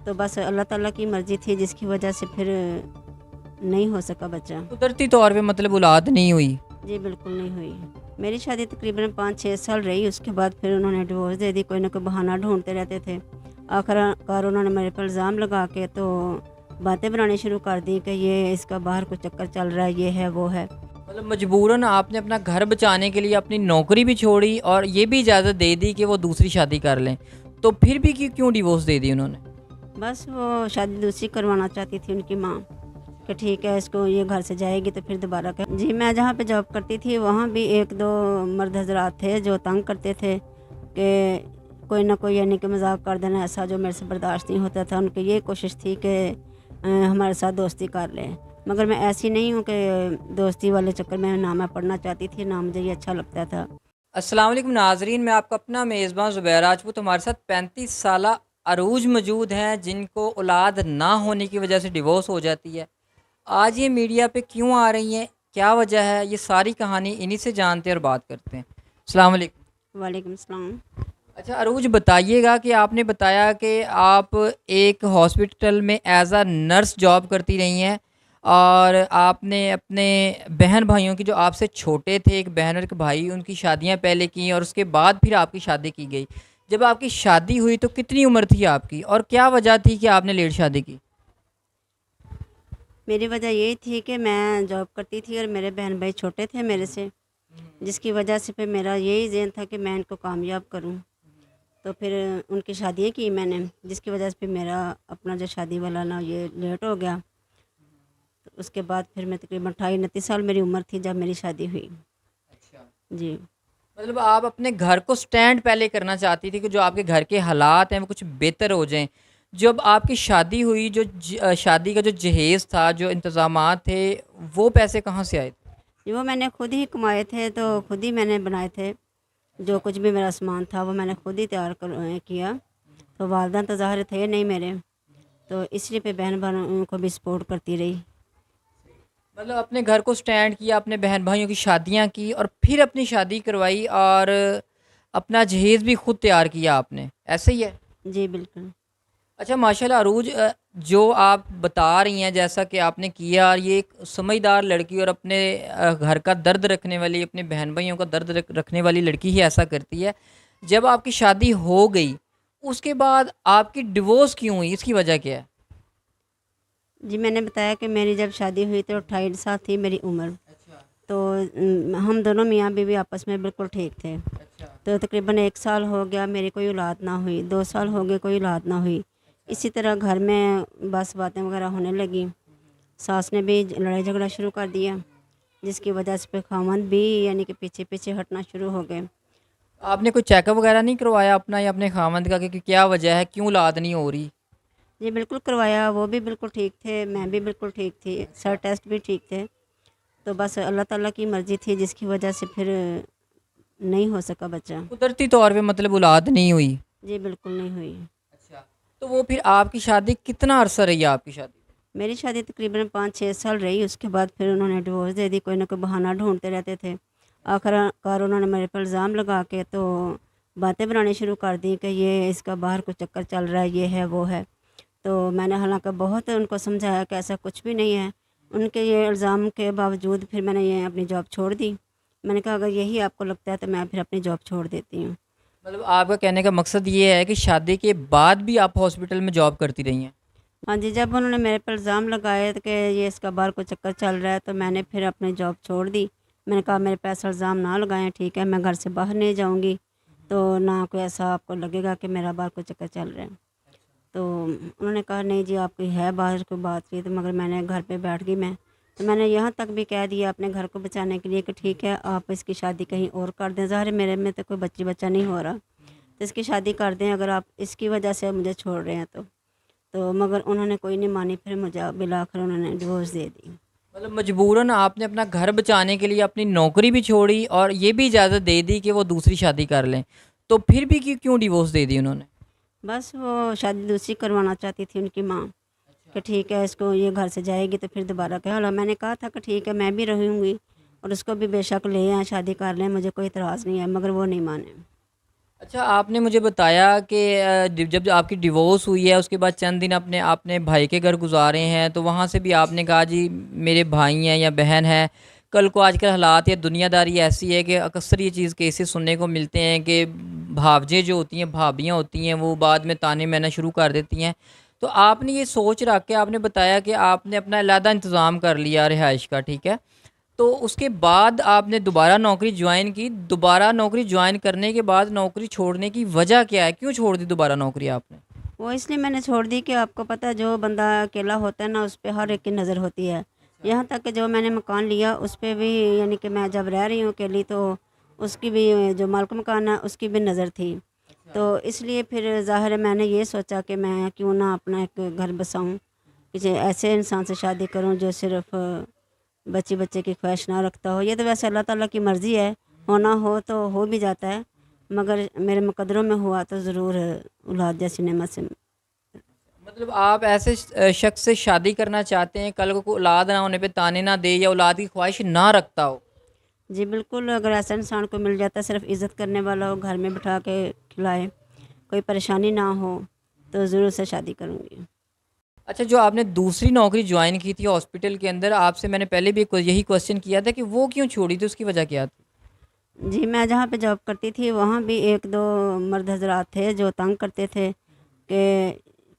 تو بس اللہ تعالیٰ کی مرضی تھی جس کی وجہ سے پھر نہیں ہو سکا بچہ. قدرتی طور پہ مطلب اولاد نہیں ہوئی؟ جی بالکل نہیں ہوئی. میری شادی تقریباً 5-6 سال رہی. اس کے بعد پھر انہوں نے ڈیورس دے دی. کوئی نہ کوئی بہانہ ڈھونڈتے رہتے تھے. آخر کار انہوں نے میرے پر الزام لگا کے تو باتیں بنانی شروع کر دی کہ یہ اس کا باہر کوئی چکر چل رہا ہے، یہ ہے وہ ہے. مطلب مجبوراً آپ نے اپنا گھر بچانے کے لیے اپنی نوکری بھی چھوڑی اور یہ بھی اجازت دے دی کہ وہ دوسری شادی کر لیں، تو پھر بھی کیوں ڈیورس دے دی انہوں نے؟ بس وہ شادی دوسری کروانا چاہتی تھی ان کی ماں کہ ٹھیک ہے اس کو یہ گھر سے جائے گی تو پھر دوبارہ جی میں جہاں پہ جاب کرتی تھی وہاں بھی 1-2 مرد حضرات تھے جو تنگ کرتے تھے کہ کوئی نہ کوئی یعنی کہ مذاق کر دینا ایسا جو میرے سے برداشت نہیں ہوتا تھا. ان کی یہ کوشش تھی کہ ہمارے ساتھ دوستی کر لیں، مگر میں ایسی نہیں ہوں کہ دوستی والے چکر میں نہ میں پڑھنا چاہتی تھی نہ مجھے یہ اچھا لگتا تھا. السلام علیکم ناظرین، میں آپ کا اپنا میزبان زبیر راجپوت. ہمارے ساتھ 35 سالہ عروج موجود ہیں جن کو اولاد نہ ہونے کی وجہ سے ڈیورس ہو جاتی ہے. آج یہ میڈیا پہ کیوں آ رہی ہیں، کیا وجہ ہے، یہ ساری کہانی انہی سے جانتے ہیں اور بات کرتے ہیں. السلام علیکم. وعلیکم السلام. اچھا عروج، بتائیے گا کہ آپ نے بتایا کہ آپ ایک ہاسپٹل میں ایز اے نرس جاب کرتی رہی ہیں اور آپ نے اپنے بہن بھائیوں کی جو آپ سے چھوٹے تھے، ایک بہن اور ایک بھائی، ان کی شادیاں پہلے کی اور اس کے بعد پھر آپ کی شادی کی گئی. جب آپ کی شادی ہوئی تو کتنی عمر تھی آپ کی اور کیا وجہ تھی کہ آپ نے لیٹ شادی کی؟ میری وجہ یہی تھی کہ میں جاب کرتی تھی اور میرے بہن بھائی چھوٹے تھے میرے سے، جس کی وجہ سے پھر میرا یہی ذہن تھا کہ میں ان کو کامیاب کروں. تو پھر ان کی شادیاں کی میں نے، جس کی وجہ سے پھر میرا اپنا جو شادی والا نا یہ لیٹ ہو گیا. تو اس کے بعد پھر میں تقریباً 28-29 سال میری عمر تھی جب میری شادی ہوئی. اچھا، جی مطلب آپ اپنے گھر کو سٹینڈ پہلے کرنا چاہتی تھی کہ جو آپ کے گھر کے حالات ہیں وہ کچھ بہتر ہو جائیں. جب آپ کی شادی ہوئی، جو شادی کا جو جہیز تھا، جو انتظامات تھے، وہ پیسے کہاں سے آئے تھے؟ جی وہ میں نے خود ہی کمائے تھے، تو خود ہی میں نے بنائے تھے. جو کچھ بھی میرا سامان تھا وہ میں نے خود ہی تیار کیا. تو والدہ تو ظاہر تھے نہیں میرے، تو اس لیے پہ بہن بھائیوں کو بھی سپورٹ کرتی رہی. مطلب اپنے گھر کو سٹینڈ کیا، اپنے بہن بھائیوں کی شادیاں کی اور پھر اپنی شادی کروائی اور اپنا جہیز بھی خود تیار کیا آپ نے، ایسے ہی ہے؟ جی بالکل. اچھا ماشاءاللہ عروج، جو آپ بتا رہی ہیں جیسا کہ آپ نے کیا، اور یہ ایک سمجھدار لڑکی اور اپنے گھر کا درد رکھنے والی، اپنے بہن بھائیوں کا درد رکھنے والی لڑکی ہی ایسا کرتی ہے. جب آپ کی شادی ہو گئی اس کے بعد آپ کی ڈیورس کیوں ہوئی، اس کی وجہ کیا ہے؟ جی میں نے بتایا کہ میری جب شادی ہوئی تو 28 سال تھی میری عمر. تو ہم دونوں میاں بیوی آپس میں بالکل ٹھیک تھے. تو تقریباً 1 سال ہو گیا میری کوئی اولاد نہ ہوئی، 2 سال ہو گئے کوئی اولاد نہ ہوئی. اسی طرح گھر میں بس باتیں وغیرہ ہونے لگیں. ساس نے بھی لڑائی جھگڑا شروع کر دیا، جس کی وجہ سے پھر خاوند بھی یعنی کہ پیچھے پیچھے ہٹنا شروع ہو گئے. آپ نے کوئی چیک اپ وغیرہ نہیں کروایا اپنا یا اپنے خاوند کا کہ کیا وجہ ہے، کیوں اولاد نہیں ہو رہی؟ جی بالکل کروایا، وہ بھی بالکل ٹھیک تھے، میں بھی بالکل ٹھیک تھی، سر ٹیسٹ بھی ٹھیک تھے. تو بس اللہ تعالیٰ کی مرضی تھی جس کی وجہ سے پھر نہیں ہو سکا بچہ. قدرتی طور پہ مطلب اولاد نہیں ہوئی؟ جی بالکل نہیں ہوئی. اچھا، تو وہ پھر آپ کی شادی کتنا عرصہ رہی آپ کی شادی؟ میری شادی تقریباً 5-6 سال رہی. اس کے بعد پھر انہوں نے ڈیورس دے دی. کوئی نہ کوئی بہانہ ڈھونڈتے رہتے تھے. آخر کار انہوں نے میرے پر الزام لگا کے تو باتیں بنانی شروع کر دی کہ یہ اس کا باہر کوئی چکر چل رہا ہے، یہ ہے وہ ہے. تو میں نے حالانکہ بہت ان کو سمجھایا کہ ایسا کچھ بھی نہیں ہے. ان کے یہ الزام کے باوجود پھر میں نے یہ اپنی جاب چھوڑ دی. میں نے کہا اگر یہی آپ کو لگتا ہے تو میں پھر اپنی جاب چھوڑ دیتی ہوں. مطلب آپ کا کہنے کا مقصد یہ ہے کہ شادی کے بعد بھی آپ ہاسپٹل میں جاب کرتی رہی ہیں؟ ہاں جی، جب انہوں نے میرے پر الزام لگائے کہ یہ اس کا باہر کو چکر چل رہا ہے تو میں نے پھر اپنی جاب چھوڑ دی. میں نے کہا میرے پہ ایسا الزام نہ لگائیں، ٹھیک ہے، میں گھر سے باہر نہیں جاؤں گی تو نہ کوئی ایسا آپ کو لگے گا کہ میرا باہر کو چکر چل رہا ہے. تو انہوں نے کہا نہیں جی آپ کی ہے باہر کوئی بات کی، تو مگر میں نے گھر پہ بیٹھ گئی. تو میں نے یہاں تک بھی کہہ دیا اپنے گھر کو بچانے کے لیے کہ ٹھیک ہے آپ اس کی شادی کہیں اور کر دیں. ظاہر ہے میرے میں تو کوئی بچہ نہیں ہو رہا، تو اس کی شادی کر دیں اگر آپ اس کی وجہ سے مجھے چھوڑ رہے ہیں تو مگر انہوں نے کوئی نہیں مانی. پھر مجھے بالآخر انہوں نے ڈیورس دے دی. مطلب مجبوراً آپ نے اپنا گھر بچانے کے لیے اپنی نوکری بھی چھوڑی اور یہ بھی اجازت دے دی کہ وہ دوسری شادی کر لیں، تو پھر بھی کیوں ڈیورس دے دی انہوں نے؟ بس وہ شادی دوسری کروانا چاہتی تھی ان کی ماں کہ ٹھیک ہے اس کو یہ گھر سے جائے گی تو پھر دوبارہ کہ حالا میں نے کہا تھا کہ ٹھیک ہے میں بھی رہوں گی اور اس کو بھی بے شک لے آئیں، شادی کر لیں، مجھے کوئی اعتراض نہیں ہے، مگر وہ نہیں مانے. اچھا آپ نے مجھے بتایا کہ جب آپ کی ڈیورس ہوئی ہے اس کے بعد چند دن اپنے بھائی کے گھر گزارے ہیں، تو وہاں سے بھی آپ نے کہا جی میرے بھائی ہیں یا بہن ہے، کل کو آج کل حالات یا دنیا داری ایسی ہے کہ اکثر یہ چیز کیسز سننے کو ملتے ہیں کہ بھاوجیں جو ہوتی ہیں، بھابیاں ہوتی ہیں، وہ بعد میں طعنے مارنا شروع کر دیتی ہیں۔ تو آپ نے یہ سوچ رکھ کے آپ نے بتایا کہ آپ نے اپنا علیحدہ انتظام کر لیا رہائش کا، ٹھیک ہے؟ تو اس کے بعد آپ نے دوبارہ نوکری جوائن کی، دوبارہ نوکری جوائن کرنے کے بعد نوکری چھوڑنے کی وجہ کیا ہے؟ کیوں چھوڑ دی دوبارہ نوکری آپ نے؟ وہ اس لیے میں نے چھوڑ دی کہ آپ کو پتہ ہے جو بندہ اکیلا ہوتا ہے نا اس پہ ہر ایک کی نظر ہوتی ہے، یہاں تک کہ جو میں نے مکان لیا اس پہ بھی، یعنی کہ میں جب رہ رہی ہوں اکیلی تو اس کی بھی، جو مالک مکان ہے اس کی بھی نظر تھی، تو اس لیے پھر ظاہر ہے میں نے یہ سوچا کہ میں کیوں نہ اپنا ایک گھر بساؤں، کسی ایسے انسان سے شادی کروں جو صرف بچے کی خواہش نہ رکھتا ہو۔ یہ تو ویسے اللہ تعالیٰ کی مرضی ہے، ہونا ہو تو ہو بھی جاتا ہے، مگر میرے مقدروں میں ہوا تو ضرور اولاد جیسی نعمت سے۔ مطلب آپ ایسے شخص سے شادی کرنا چاہتے ہیں کل کو اولاد نہ ہونے پہ طعنے نہ دے یا اولاد کی خواہش نہ رکھتا ہو؟ جی بالکل، اگر ایسا انسان کو مل جاتا ہے صرف عزت کرنے والا ہو، گھر میں بٹھا کے کھلائے، کوئی پریشانی نہ ہو، تو ضرور سے شادی کروں گی۔ اچھا جو آپ نے دوسری نوکری جوائن کی تھی ہاسپٹل کے اندر، آپ سے میں نے پہلے بھی یہی کوشچن کیا تھا کہ وہ کیوں چھوڑی تھی، اس کی وجہ کیا تھی؟ جی میں جہاں پہ جاب کرتی تھی وہاں بھی ایک دو مرد حضرات تھے جو تنگ کرتے تھے کہ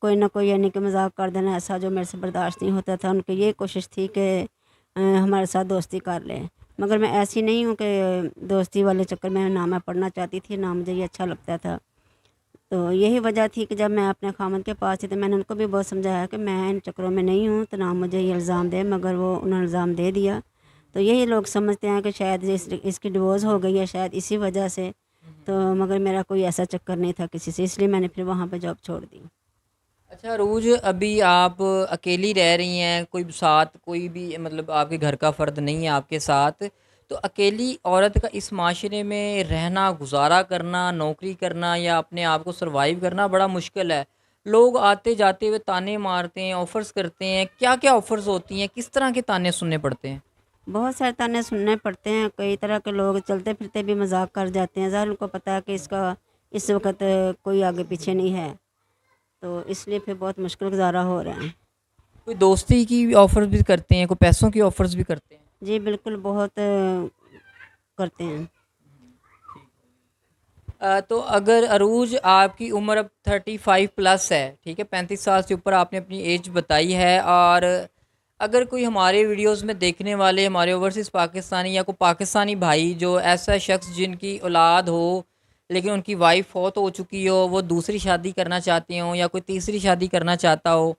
کوئی نہ کوئی، یعنی کہ مذاق کر دینا ایسا جو میرے سے برداشت نہیں ہوتا تھا۔ ان کی یہ کوشش تھی کہ ہمارے ساتھ دوستی کر لیں، مگر میں ایسی نہیں ہوں کہ دوستی والے چکر میں نہ میں پڑھنا چاہتی تھی نہ مجھے یہ اچھا لگتا تھا۔ تو یہی وجہ تھی کہ جب میں اپنے خامد کے پاس تھی تو میں نے ان کو بھی بہت سمجھایا کہ میں ان چکروں میں نہیں ہوں، تو نہ مجھے یہ الزام دے، مگر وہ انہوں نے الزام دے دیا۔ تو یہی لوگ سمجھتے ہیں کہ شاید اس کی ڈیورس ہو گئی ہے شاید اسی وجہ سے، تو مگر میرا کوئی ایسا چکر نہیں تھا کسی سے، اس لیے میں نے پھر وہاں پہ جاب چھوڑ دی۔ اچھا عروج، ابھی آپ اکیلی رہ رہی ہیں، کوئی ساتھ کوئی بھی مطلب آپ کے گھر کا فرد نہیں ہے آپ کے ساتھ، تو اکیلی عورت کا اس معاشرے میں رہنا، گزارا کرنا، نوکری کرنا یا اپنے آپ کو سروائیو کرنا بڑا مشکل ہے۔ لوگ آتے جاتے ہوئے طعنے مارتے ہیں، آفرز کرتے ہیں، کیا کیا آفرز ہوتی ہیں، کس طرح کے طعنے سننے پڑتے ہیں؟ بہت سارے تانے سننے پڑتے ہیں، کئی طرح کے لوگ چلتے پھرتے بھی مذاق کر جاتے ہیں، ظاہر ان کو پتہ ہے کہ اس کا اس وقت کوئی آگے پیچھے نہیں ہے، تو اس لیے پھر بہت مشکل گزارا ہو رہا ہے۔ کوئی دوستی کی آفر بھی کرتے ہیں، کوئی پیسوں کی آفرز بھی کرتے ہیں؟ جی بالکل، بہت کرتے ہیں۔ تو اگر عروج آپ کی عمر اب 35 پلس ہے، ٹھیک ہے، 35 سال سے اوپر آپ نے اپنی ایج بتائی ہے، اور اگر کوئی ہمارے ویڈیوز میں دیکھنے والے ہمارے اوورسیز پاکستانی یا کوئی پاکستانی بھائی جو ایسا شخص جن کی اولاد ہو لیکن ان کی وائف فوت ہو چکی ہو، وہ دوسری شادی کرنا چاہتے ہوں یا کوئی تیسری شادی کرنا چاہتا ہو،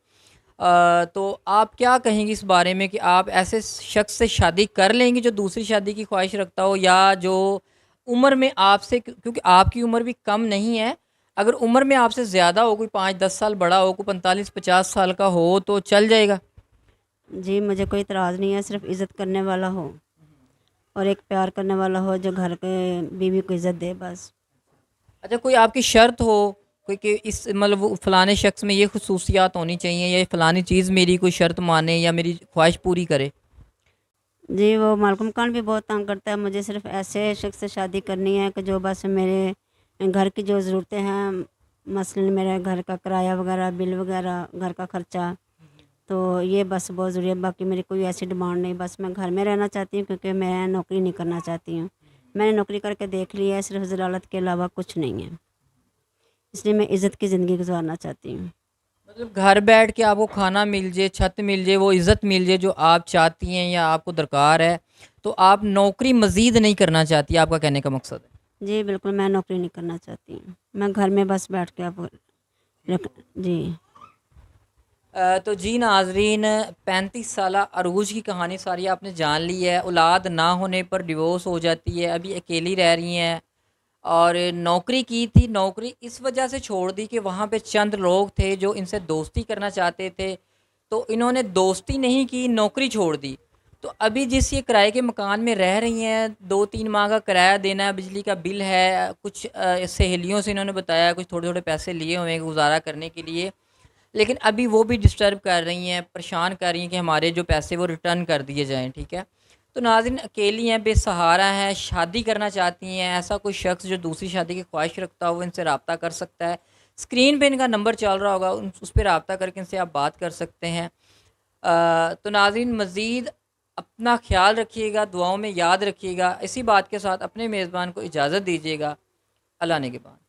تو آپ کیا کہیں گی اس بارے میں کہ آپ ایسے شخص سے شادی کر لیں گی جو دوسری شادی کی خواہش رکھتا ہو، یا جو عمر میں آپ سے، کیونکہ آپ کی عمر بھی کم نہیں ہے، اگر عمر میں آپ سے زیادہ ہو، کوئی 5-10 سال بڑا ہو، کوئی 45-50 سال کا ہو تو چل جائے گا؟ جی مجھے کوئی اعتراض نہیں ہے، صرف عزت کرنے والا ہو اور ایک پیار کرنے والا ہو جو گھر کے بیوی کو عزت دے، بس۔ اچھا کوئی آپ کی شرط ہو، کوئی کہ اس مطلب وہ فلانے شخص میں یہ خصوصیات ہونی چاہیے یا یہ فلانی چیز میری کوئی شرط مانے یا میری خواہش پوری کرے؟ جی وہ مالکم خان بھی بہت تنگ کرتا ہے، مجھے صرف ایسے شخص سے شادی کرنی ہے کہ جو بس میرے گھر کی جو ضرورتیں ہیں، مثلاً میرے گھر کا کرایہ وغیرہ، بل وغیرہ، گھر کا خرچہ، تو یہ بس بہت ضروری ہے، باقی میری کوئی ایسی ڈیمانڈ نہیں، بس میں گھر میں رہنا چاہتی ہوں کیونکہ میں نوکری نہیں کرنا چاہتی ہوں، میں نے نوکری کر کے دیکھ لی ہے، صرف ضلالت کے علاوہ کچھ نہیں ہے، اس لیے میں عزت کی زندگی گزارنا چاہتی ہوں۔ مطلب گھر بیٹھ کے آپ کو کھانا مل جائے، چھت مل جائے، وہ عزت مل جائے جو آپ چاہتی ہیں یا آپ کو درکار ہے، تو آپ نوکری مزید نہیں کرنا چاہتی، آپ کا کہنے کا مقصد ہے؟ جی بالکل، میں نوکری نہیں کرنا چاہتی ہوں، میں گھر میں بس بیٹھ کے اب جی۔ تو جی ناظرین، 35 سالہ عروج کی کہانی ساری آپ نے جان لی ہے، اولاد نہ ہونے پر ڈیورس ہو جاتی ہے، ابھی اکیلی رہ رہی ہیں، اور نوکری کی تھی، نوکری اس وجہ سے چھوڑ دی کہ وہاں پہ چند لوگ تھے جو ان سے دوستی کرنا چاہتے تھے، تو انہوں نے دوستی نہیں کی، نوکری چھوڑ دی۔ تو ابھی جس یہ کرائے کے مکان میں رہ رہی ہیں، 2-3 ماہ کا کرایہ دینا ہے، بجلی کا بل ہے، کچھ سہیلیوں سے انہوں نے بتایا کچھ تھوڑے تھوڑے پیسے لیے ہوئے ہیں گزارا کرنے کے لیے، لیکن ابھی وہ بھی ڈسٹرب کر رہی ہیں، پریشان کر رہی ہیں کہ ہمارے جو پیسے وہ ریٹرن کر دیے جائیں، ٹھیک ہے؟ تو ناظرین اکیلی ہیں، بے سہارا ہیں، شادی کرنا چاہتی ہیں، ایسا کوئی شخص جو دوسری شادی کی خواہش رکھتا ہو وہ ان سے رابطہ کر سکتا ہے. اسکرین پہ ان کا نمبر چل رہا ہوگا، اس پہ رابطہ کر کے ان سے آپ بات کر سکتے ہیں. تو ناظرین مزید اپنا خیال رکھیے گا، دعاؤں میں یاد رکھیے گا. اسی بات کے ساتھ اپنے میزبان کو اجازت دیجیے گا. اللہ نے کے بعد.